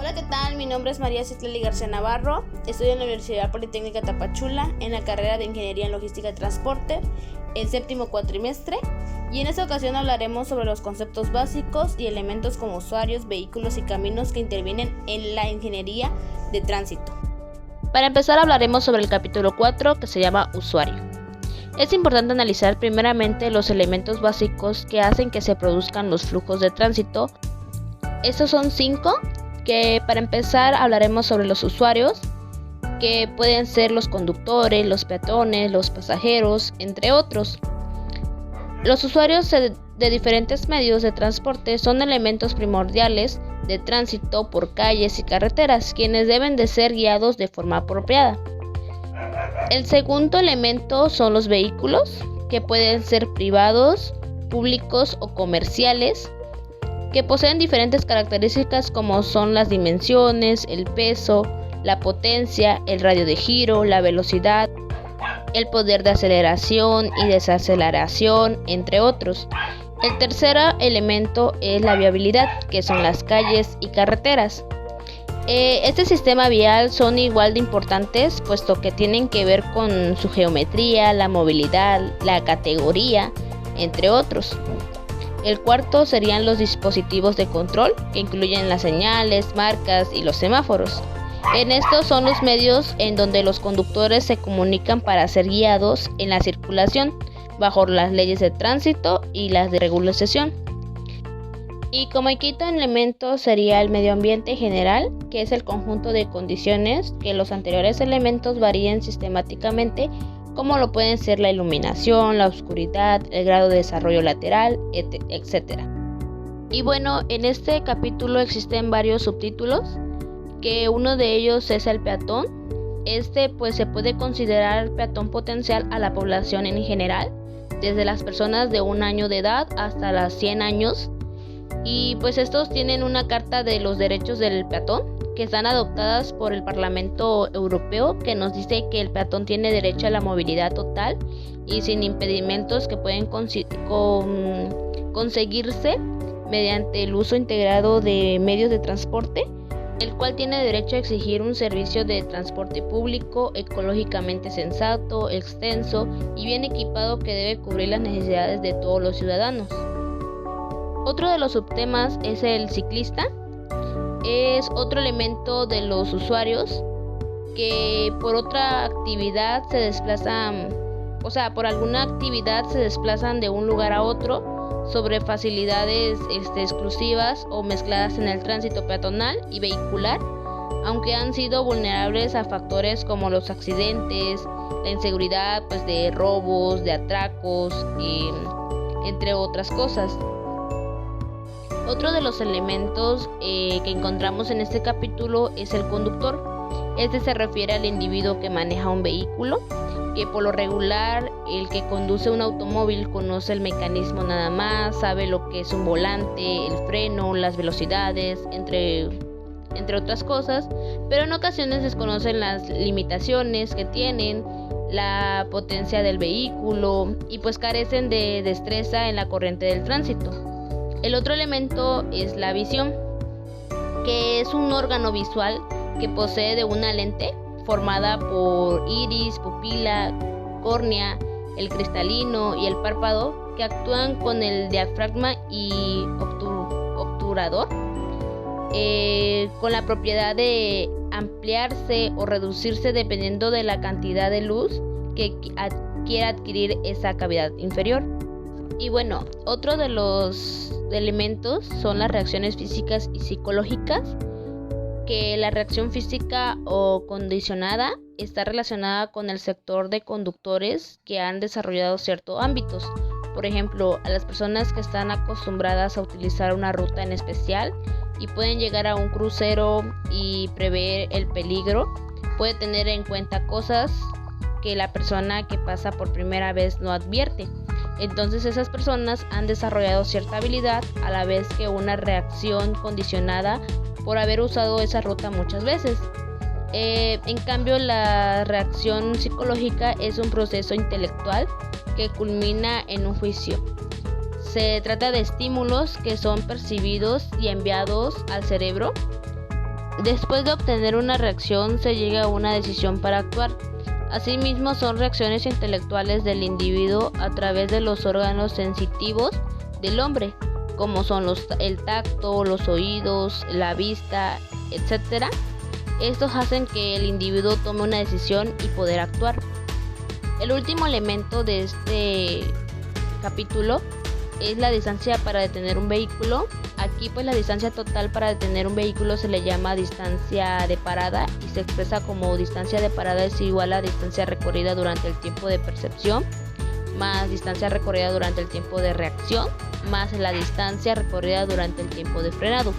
Hola, ¿qué tal? Mi nombre es María Citlali García Navarro. Estudio en la Universidad Politécnica Tapachula en la carrera de Ingeniería en Logística y Transporte, el 7º cuatrimestre. Y en esta ocasión hablaremos sobre los conceptos básicos y elementos como usuarios, vehículos y caminos que intervienen en la ingeniería de tránsito. Para empezar hablaremos sobre el capítulo 4 que se llama usuario. Es importante analizar primeramente los elementos básicos que hacen que se produzcan los flujos de tránsito. Estos son 5, que para empezar hablaremos sobre los usuarios, que pueden ser los conductores, los peatones, los pasajeros, entre otros. Los usuarios de diferentes medios de transporte son elementos primordiales de tránsito por calles y carreteras, quienes deben de ser guiados de forma apropiada. El segundo elemento son los vehículos, que pueden ser privados, públicos o comerciales, que poseen diferentes características como son las dimensiones, el peso, la potencia, el radio de giro, la velocidad, el poder de aceleración y desaceleración, entre otros. El tercer elemento es la viabilidad, que son las calles y carreteras. Este sistema vial son igual de importantes, puesto que tienen que ver con su geometría, la movilidad, la categoría, entre otros. El cuarto serían los dispositivos de control, que incluyen las señales, marcas y los semáforos. En estos son los medios en donde los conductores se comunican para ser guiados en la circulación, bajo las leyes de tránsito y las de regulación. Y como quinto elemento sería el medio ambiente general, que es el conjunto de condiciones que los anteriores elementos varían sistemáticamente, como lo pueden ser la iluminación, la oscuridad, el grado de desarrollo lateral, etc. Y bueno, en este capítulo existen varios subtítulos, que uno de ellos es el peatón. Pues se puede considerar peatón potencial a la población en general, desde las personas de 1 año de edad hasta las 100 años. Y pues estos tienen una carta de los derechos del peatón, que están adoptadas por el Parlamento Europeo, que nos dice que el peatón tiene derecho a la movilidad total y sin impedimentos, que pueden conseguirse mediante el uso integrado de medios de transporte, el cual tiene derecho a exigir un servicio de transporte público ecológicamente sensato, extenso y bien equipado, que debe cubrir las necesidades de todos los ciudadanos. Otro de los subtemas es el ciclista. Es otro elemento de los usuarios que por otra actividad se desplazan, por alguna actividad se desplazan de un lugar a otro sobre facilidades exclusivas o mezcladas en el tránsito peatonal y vehicular, aunque han sido vulnerables a factores como los accidentes, la inseguridad de robos, de atracos, entre otras cosas. Otro de los elementos que encontramos en este capítulo es el conductor. Este se refiere al individuo que maneja un vehículo, que por lo regular el que conduce un automóvil conoce el mecanismo nada más, sabe lo que es un volante, el freno, las velocidades, entre otras cosas, pero en ocasiones desconocen las limitaciones que tienen, la potencia del vehículo y pues carecen de destreza en la corriente del tránsito. El otro elemento es la visión, que es un órgano visual que posee de una lente formada por iris, pupila, córnea, el cristalino y el párpado, que actúan con el diafragma y obturador, con la propiedad de ampliarse o reducirse dependiendo de la cantidad de luz que quiera adquirir esa cavidad inferior. Y bueno, otro de los elementos son las reacciones físicas y psicológicas, que la reacción física o condicionada está relacionada con el sector de conductores que han desarrollado ciertos ámbitos. Por ejemplo, a las personas que están acostumbradas a utilizar una ruta en especial y pueden llegar a un crucero y prever el peligro, puede tener en cuenta cosas que la persona que pasa por primera vez no advierte. Entonces esas personas han desarrollado cierta habilidad, a la vez que una reacción condicionada por haber usado esa ruta muchas veces. En cambio, la reacción psicológica es un proceso intelectual que culmina en un juicio. Se trata de estímulos que son percibidos y enviados al cerebro Después de obtener una reacción se llega a una decisión para actuar. Asimismo, son reacciones intelectuales del individuo a través de los órganos sensitivos del hombre, como son el tacto, los oídos, la vista, etc. Estos hacen que el individuo tome una decisión y poder actuar. El último elemento de este capítulo es la distancia para detener un vehículo. Aquí pues la distancia total para detener un vehículo se le llama distancia de parada y se expresa como distancia de parada es igual a distancia recorrida durante el tiempo de percepción más distancia recorrida durante el tiempo de reacción más la distancia recorrida durante el tiempo de frenado.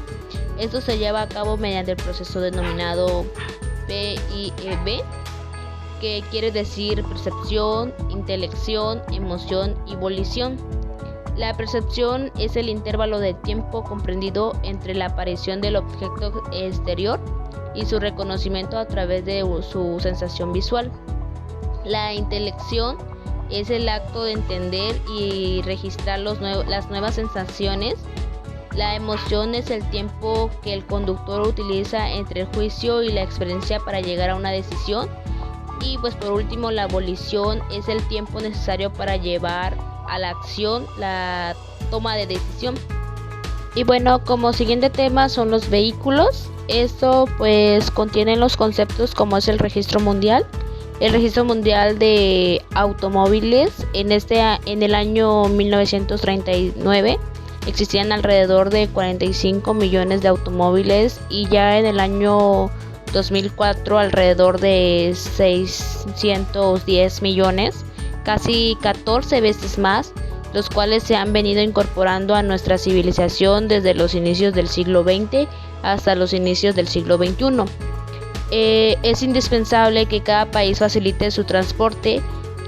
Esto se lleva a cabo mediante el proceso denominado PIEV, que quiere decir percepción, intelección, emoción y volición. La percepción es el intervalo de tiempo comprendido entre la aparición del objeto exterior y su reconocimiento a través de su sensación visual. La intelección es el acto de entender y registrar las nuevas sensaciones. La emoción es el tiempo que el conductor utiliza entre el juicio y la experiencia para llegar a una decisión. Y pues por último, la volición es el tiempo necesario para llevar a la acción la toma de decisión. Y bueno, como siguiente tema son los vehículos. Esto pues contiene los conceptos como es el registro mundial. El registro mundial de automóviles en el año 1939 existían alrededor de 45 millones de automóviles y ya en el año 2004 alrededor de 610 millones, casi 14 veces más, los cuales se han venido incorporando a nuestra civilización desde los inicios del siglo XX hasta los inicios del siglo XXI. Es indispensable que cada país facilite su transporte,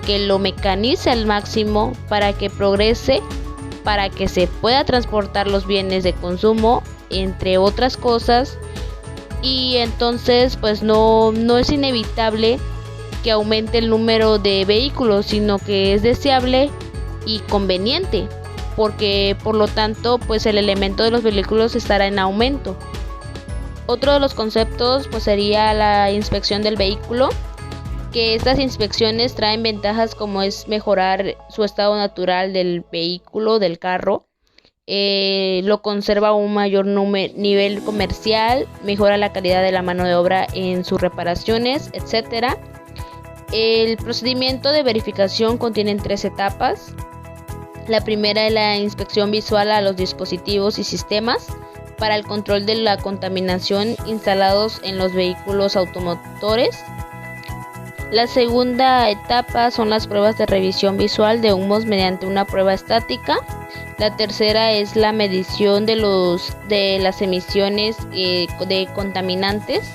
que lo mecanice al máximo para que progrese, para que se pueda transportar los bienes de consumo, entre otras cosas. Y entonces pues no es inevitable que aumente el número de vehículos, sino que es deseable y conveniente, porque por lo tanto pues el elemento de los vehículos estará en aumento. Otro de los conceptos pues sería la inspección del vehículo, que estas inspecciones traen ventajas como es mejorar su estado natural del vehículo, del carro, lo conserva a un mayor nivel comercial, mejora la calidad de la mano de obra en sus reparaciones, etc. El procedimiento de verificación contiene 3 etapas. La primera es la inspección visual a los dispositivos y sistemas para el control de la contaminación instalados en los vehículos automotores. La segunda etapa son las pruebas de revisión visual de humos mediante una prueba estática. La tercera es la medición de las emisiones de contaminantes.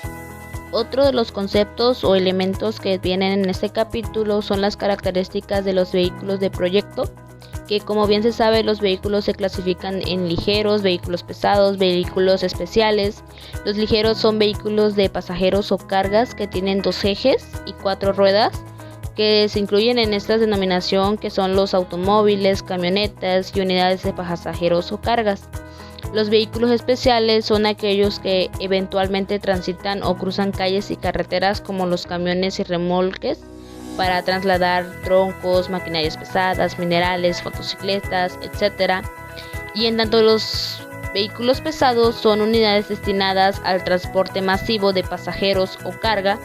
Otro de los conceptos o elementos que vienen en este capítulo son las características de los vehículos de proyecto, que como bien se sabe los vehículos se clasifican en ligeros, vehículos pesados, vehículos especiales. Los ligeros son vehículos de pasajeros o cargas que tienen 2 ejes y 4 ruedas, que se incluyen en esta denominación, que son los automóviles, camionetas y unidades de pasajeros o cargas. Los vehículos especiales son aquellos que eventualmente transitan o cruzan calles y carreteras, como los camiones y remolques para trasladar troncos, maquinarias pesadas, minerales, motocicletas, etc. Y en tanto los vehículos pesados son unidades destinadas al transporte masivo de pasajeros o carga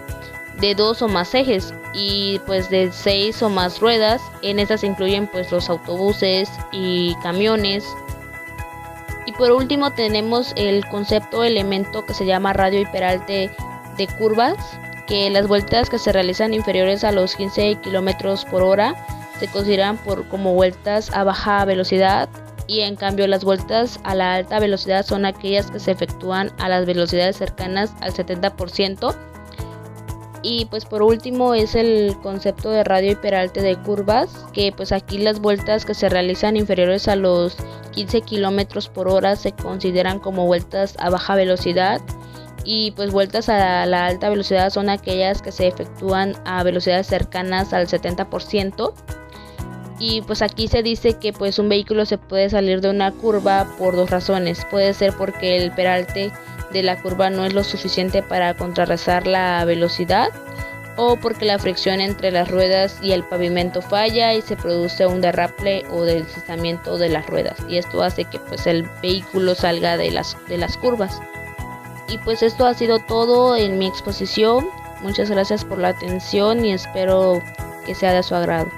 de 2 o más ejes y pues de 6 o más ruedas. En estas se incluyen pues los autobuses y camiones. Y por último tenemos el concepto elemento que se llama radio y peralte de curvas, que las vueltas que se realizan inferiores a los 15 km por hora se consideran como vueltas a baja velocidad, y en cambio las vueltas a la alta velocidad son aquellas que se efectúan a las velocidades cercanas al 70%. Y pues por último es el concepto de radio y peralte de curvas, que pues aquí las vueltas que se realizan inferiores a los 15 km por hora se consideran como vueltas a baja velocidad, y pues vueltas a la alta velocidad son aquellas que se efectúan a velocidades cercanas al 70%. Y pues aquí se dice que pues un vehículo se puede salir de una curva por 2 razones. Puede ser porque el peralte de la curva no es lo suficiente para contrarrestar la velocidad, o porque la fricción entre las ruedas y el pavimento falla y se produce un derrape o deslizamiento de las ruedas, y esto hace que pues el vehículo salga de las curvas. Y pues esto ha sido todo en mi exposición. Muchas gracias por la atención y espero que sea de su agrado.